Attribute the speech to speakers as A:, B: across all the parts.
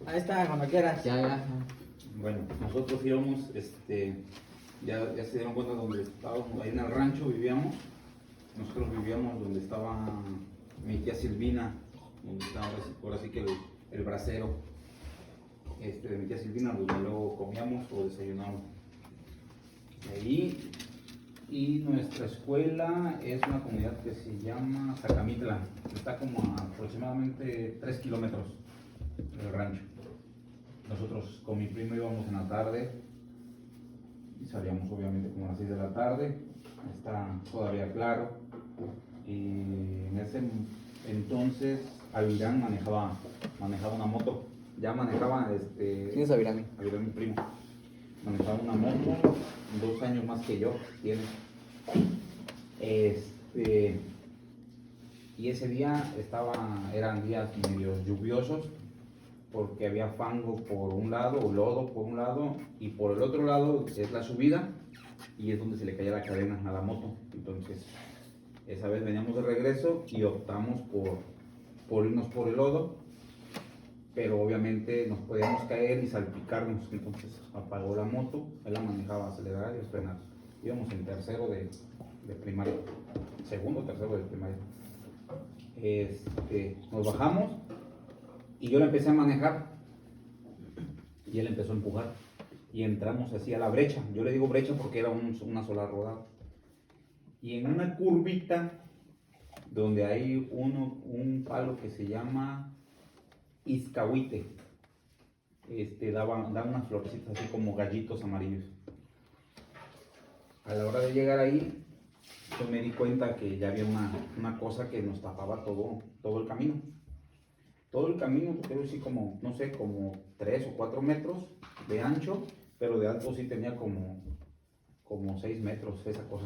A: Ahí está, cuando quieras.
B: Ya.
C: Bueno, nosotros íbamos, ya se dieron cuenta donde estábamos, ahí en el rancho vivíamos. Nosotros vivíamos donde estaba mi tía Silvina, donde estaba ahora sí que el brasero de mi tía Silvina, donde luego comíamos o desayunábamos. Ahí, y nuestra escuela es una comunidad que se llama Zacamitla, está como a aproximadamente 3 kilómetros del rancho. Nosotros con mi primo íbamos en la tarde y salíamos obviamente como a las 6 de la tarde, está todavía claro, y en ese entonces Avirán manejaba una moto, ya manejaba
B: ¿Quién es Avirán?
C: Avirán, mi primo, manejaba una moto, 2 años más que yo tiene. Y ese día eran días medio lluviosos porque había fango por un lado o lodo por un lado y por el otro lado es la subida y es donde se le caía la cadena a la moto. Entonces esa vez veníamos de regreso y optamos por irnos por el lodo, pero obviamente nos podíamos caer y salpicarnos. Entonces apagó la moto, él la manejaba, acelerar y frenar. Íbamos en tercero de primaria, segundo o tercero de primaria. Nos bajamos y yo la empecé a manejar y él empezó a empujar y entramos así a la brecha. Yo le digo brecha porque era una sola rodada. Y en una curvita donde hay un palo que se llama iscahuite, da unas florecitas así como gallitos amarillos. A la hora de llegar ahí, yo me di cuenta que ya había una cosa que nos tapaba todo el camino. Todo el camino, creo sí como, no sé, como 3 o 4 metros de ancho, pero de alto sí tenía como 6 metros esa cosa.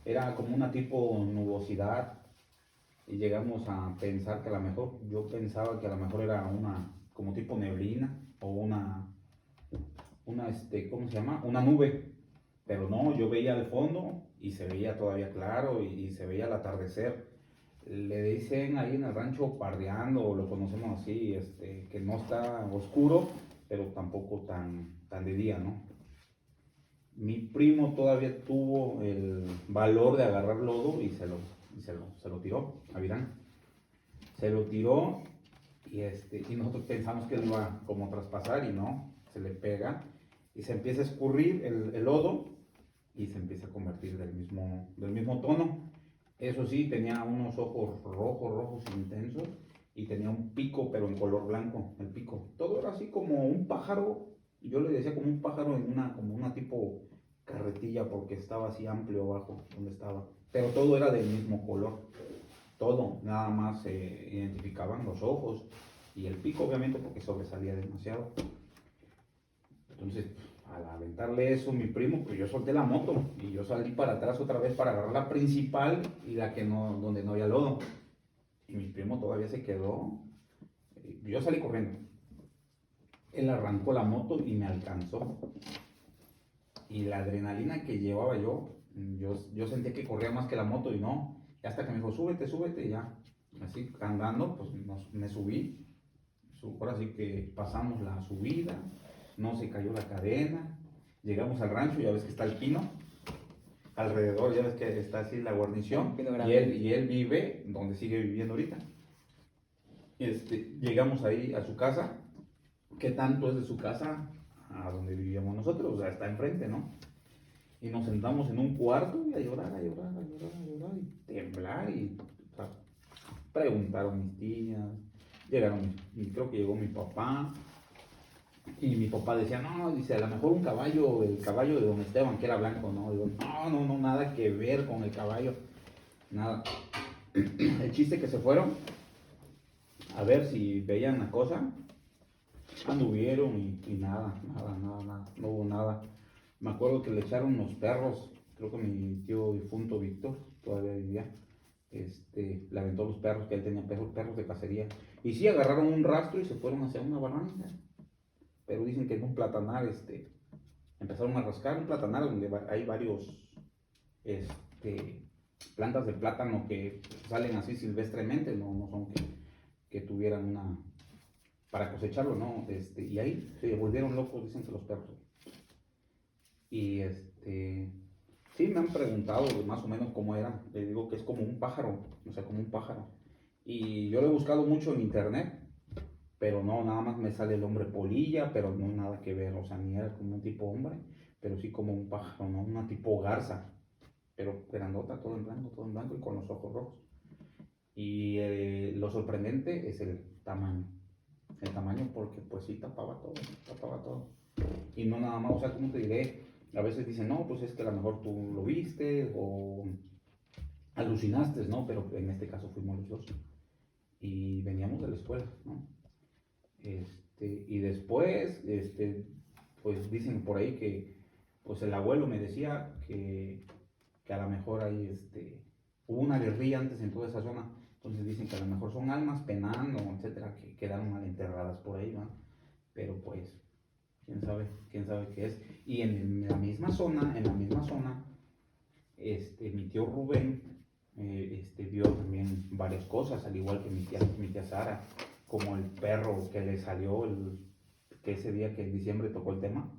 C: Era como una tipo nubosidad y llegamos a pensar que a lo mejor, yo pensaba que a lo mejor era como tipo neblina o ¿cómo se llama? Una nube. Pero no, yo veía al fondo y se veía todavía claro y se veía el atardecer. Le dicen ahí en el rancho pardeando, o lo conocemos así, que no está oscuro, pero tampoco tan de día, ¿no? Mi primo todavía tuvo el valor de agarrar lodo y se lo tiró a Virán. Se lo tiró y nosotros pensamos que él iba como a traspasar y no, se le pega y se empieza a escurrir el lodo y se empieza a convertir del mismo tono. Eso sí, tenía unos ojos rojos intensos y tenía un pico, pero en color blanco, el pico. Todo era así como un pájaro, yo le decía como un pájaro como una tipo carretilla, porque estaba así amplio abajo donde estaba. Pero todo era del mismo color, todo, nada más se identificaban los ojos y el pico, obviamente, porque sobresalía demasiado. Entonces, al aventarle eso, mi primo, pues yo solté la moto y yo salí para atrás otra vez para agarrar la principal y la que no, donde no había lodo. Y mi primo todavía se quedó. Yo salí corriendo. Él arrancó la moto y me alcanzó. Y la adrenalina que llevaba yo sentía que corría más que la moto y no. Y hasta que me dijo, súbete, y ya. Así andando, pues me subí. Ahora sí que pasamos la subida. No se cayó la cadena, llegamos al rancho, ya ves que está el pino, alrededor ya ves que está así la guarnición, y él vive donde sigue viviendo ahorita. Llegamos ahí a su casa, que tanto es de su casa a donde vivíamos nosotros, o sea, está enfrente, ¿no? Y nos sentamos en un cuarto y a llorar, y temblar, y o sea, preguntaron mis tías, creo que llegó mi papá. Y mi papá decía, no, dice, a lo mejor el caballo de don Esteban, que era blanco, ¿no? Digo, no, nada que ver con el caballo, nada. El chiste que se fueron a ver si veían la cosa, anduvieron y nada, no hubo nada. Me acuerdo que le echaron los perros, creo que mi tío difunto Víctor todavía vivía, le aventó los perros, que él tenía perros de cacería. Y sí, agarraron un rastro y se fueron hacia una barranca. Pero dicen que en un platanar, empezaron a rascar un platanar donde hay varios, plantas de plátano que salen así silvestremente, no son que tuvieran para cosecharlo, ¿no? Y ahí se volvieron locos, dicen que los perros. Y sí me han preguntado más o menos cómo era. Le digo que es como un pájaro, o sea, como un pájaro. Y yo lo he buscado mucho en internet, pero no, nada más me sale el hombre polilla, pero no nada que ver, o sea, ni era como un tipo hombre, pero sí como un pájaro, ¿no? Una tipo garza, pero grandota, todo en blanco y con los ojos rojos. Y lo sorprendente es el tamaño porque pues sí tapaba todo. Y no nada más, o sea, como te diré, a veces dicen, no, pues es que a lo mejor tú lo viste o alucinaste, ¿no? Pero en este caso fuimos los dos y veníamos de la escuela, ¿no? Y después, pues dicen por ahí que, pues el abuelo me decía que a lo mejor ahí, hubo una guerrilla antes en toda esa zona, entonces dicen que a lo mejor son almas penando, etcétera, que quedaron mal enterradas por ahí, ¿va? Pero pues, quién sabe qué es. Y en la misma zona, mi tío Rubén, vio también varias cosas, al igual que mi tía Sara, como el perro que le salió, que ese día que en diciembre tocó el tema,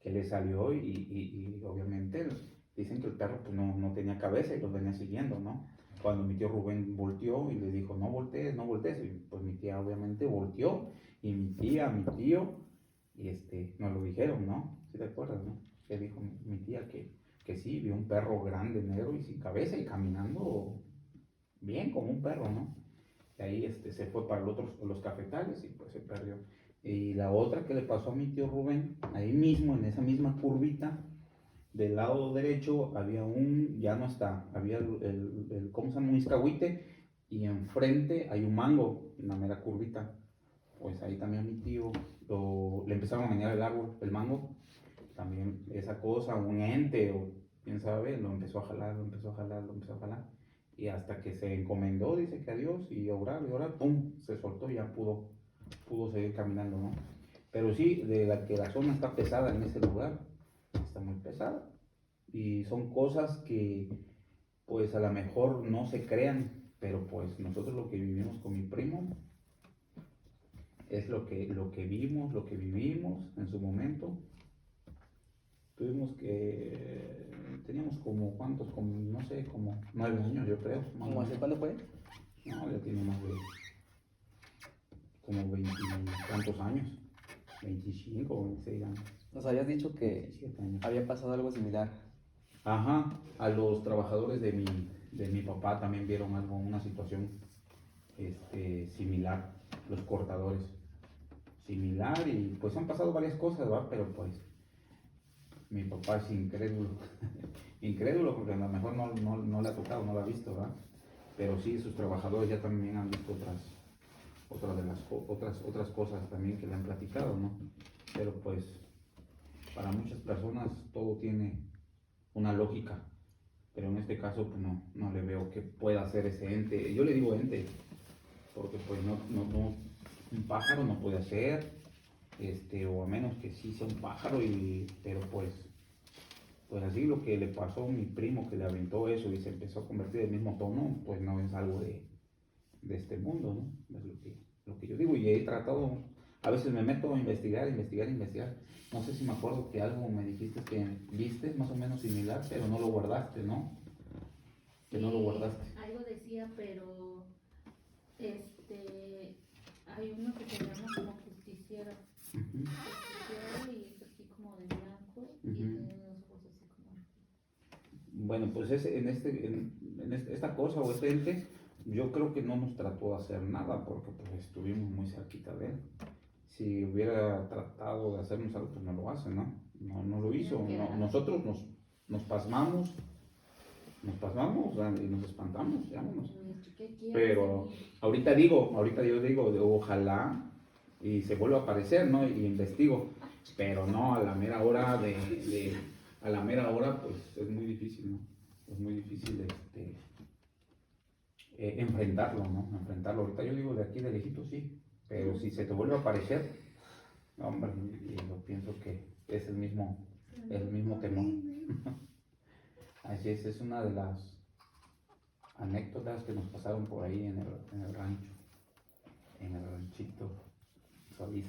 C: que le salió y obviamente dicen que el perro pues, no tenía cabeza y los venía siguiendo, ¿no? Cuando mi tío Rubén volteó y le dijo, no voltees, no voltees, y pues mi tía obviamente volteó y mi tío, nos lo dijeron, ¿no? ¿Sí te acuerdas, no? Que dijo mi tía que sí, vio un perro grande, negro y sin cabeza y caminando bien como un perro, ¿no? Y ahí se fue para los cafetales y pues se perdió. Y la otra que le pasó a mi tío Rubén, ahí mismo, en esa misma curvita, del lado derecho había ya no está, había ¿cómo se llama? Un iscahuite y enfrente hay un mango, en la mera curvita. Pues ahí también a mi tío le empezaron a menear el árbol, el mango, también esa cosa, un ente o quién sabe, lo empezó a jalar, lo empezó a jalar, lo empezó a jalar. Y hasta que se encomendó, dice que a Dios, y orar, pum, se soltó y ya pudo seguir caminando, ¿no? Pero sí, de la que la zona está pesada en ese lugar, está muy pesada. Y son cosas que, pues a lo mejor no se crean, pero pues nosotros lo que vivimos con mi primo es lo que vimos, lo que vivimos en su momento. Teníamos como, ¿cuántos? Como, no sé, como 9 años, yo creo.
A: ¿Cómo hace cuándo fue?
C: No, ya tiene más de como 20 tantos años, 25 o 26 años.
A: Nos habías dicho que
C: 17 años.
A: había pasado algo similar.
C: Ajá, a los trabajadores de mi papá también vieron algo, una situación similar, los cortadores, similar y pues han pasado varias cosas, ¿va? Pero pues mi papá es incrédulo, incrédulo porque a lo mejor no le ha tocado, no lo ha visto, ¿va? Pero sí, sus trabajadores ya también han visto otras cosas también que le han platicado, ¿no? Pero pues para muchas personas todo tiene una lógica, pero en este caso pues no le veo que pueda ser ese ente. Yo le digo ente, porque pues un pájaro no puede ser, o a menos que sí sea un pájaro, pero pues así lo que le pasó a mi primo que le aventó eso y se empezó a convertir en el mismo tono, pues no es algo de este mundo, ¿no? Es lo que yo digo y he tratado, a veces me meto a investigar. No sé si me acuerdo que algo me dijiste que viste más o menos similar, pero no lo guardaste, ¿no? Que no lo guardaste.
B: Algo decía, pero hay uno que se llama como justiciero.
C: Ujú.
B: Justiciero y es así como de blanco y
C: Ujú.
B: tiene unos ojos así como.
C: Bueno, pues esta cosa o este ente, yo creo que no nos trató de hacer nada porque pues estuvimos muy cerquita de él. Si hubiera tratado de hacernos algo, pues no lo hace, ¿no? No lo hizo. Nosotros nos pasmamos, y nos espantamos, vámonos.
B: ¿Qué quieres?
C: Pero ahorita yo digo, ojalá y se vuelva a aparecer, ¿no? Y investigo, pero no a la mera hora a la mera hora, pues es muy difícil, ¿no? Es muy difícil enfrentarlo, ¿no? Enfrentarlo. Ahorita yo digo de aquí de lejito, sí, pero si se te vuelve a aparecer, no, hombre, y yo pienso que es el mismo temor. Así es una de las anécdotas que nos pasaron por ahí en el rancho, en el ranchito. Solís.